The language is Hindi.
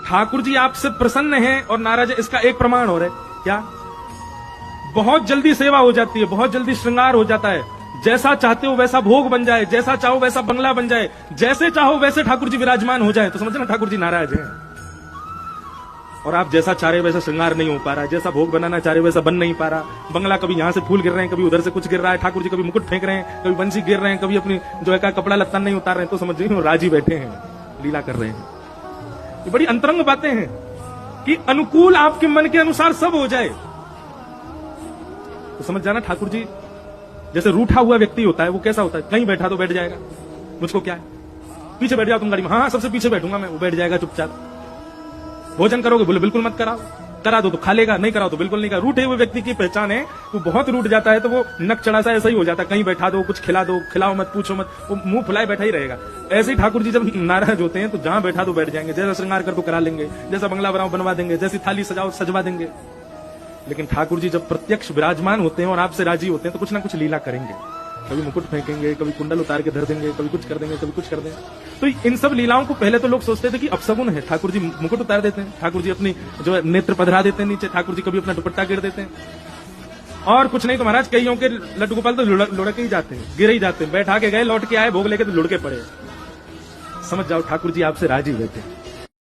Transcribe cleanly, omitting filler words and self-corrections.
ठाकुर जी आपसे प्रसन्न हैं और नाराज है, इसका एक प्रमाण हो रहा है क्या? बहुत जल्दी सेवा हो जाती है, बहुत जल्दी श्रृंगार हो जाता है। जैसा चाहते हो वैसा भोग बन जाए, जैसा चाहो वैसा बंगला बन जाए, जैसे चाहो वैसे ठाकुर जी विराजमान हो जाए, तो समझना ठाकुर जी नाराज हैं। और आप जैसा चाह रहे वैसा श्रृंगार नहीं हो पा रहा, जैसा भोग बनाना चाह रहे वैसा बन नहीं पा रहा। बंगला कभी यहां से फूल गिर रहे हैं, कभी उधर से कुछ गिर रहा है, ठाकुर जी कभी मुकुट फेंक रहे हैं, कभी बंसी गिर रहे हैं, कभी अपनी जो है कपड़ा लत्ता नहीं उतार रहे हैं, तो समझ रही राजी बैठे हैं, लीला कर रहे हैं। ये बड़ी अंतरंग बातें हैं कि अनुकूल आपके मन के अनुसार सब हो जाए, तो समझ जाना ठाकुर जी जैसे रूठा हुआ व्यक्ति होता है, वो कैसा होता है? कहीं बैठा तो बैठ जाएगा, मुझको क्या है, पीछे बैठ जाओ तुम गाड़ी में, हाँ सबसे पीछे बैठूंगा मैं, वो बैठ जाएगा चुपचाप। भोजन करोगे, बोले बिल्कुल मत कराओ, करा दो तो खा लेगा, नहीं कराओ तो बिल्कुल नहीं करा। रूठे हुए व्यक्ति की पहचान है, वो बहुत रूठ जाता है तो वो नक चढ़ा सा ऐसा ही हो जाता है, कहीं बैठा दो, कुछ खिला दो, खिलाओ मत, पूछो मत, वो मुंह फुलाए बैठा ही रहेगा। ऐसे ही ठाकुर जी जब नाराज होते हैं तो जहां बैठा तो बैठ जाएंगे, जैसा श्रृंगार कर तो करा लेंगे, जैसा बंगला बनाओ बनवा देंगे, जैसी थाली सजाओ सजवा देंगे। लेकिन ठाकुर जी जब प्रत्यक्ष विराजमान होते हैं और आपसे राजी होते हैं तो कुछ ना कुछ लीला करेंगे, कभी मुकुट फेंकेंगे, कभी कुंडल उतार के धर देंगे, कभी कुछ कर देंगे, कभी कुछ कर देंगे। तो इन सब लीलाओं को पहले तो लोग सोचते थे कि अपशगुन है, ठाकुर जी मुकुट उतार देते हैं, ठाकुर जी अपनी जो है नेत्र पधरा देते हैं नीचे, ठाकुर जी कभी अपना दुपट्टा गिर देते हैं, और कुछ नहीं तो महाराज कईयों के लड्डू गोपाल तो लुढ़क ही जाते हैं, गिर ही जाते हैं, बैठा के गए, लौट के आए, भोग लेके तो लुढ़के पड़े। समझ जाओ ठाकुर जी आपसे राजी बैठे।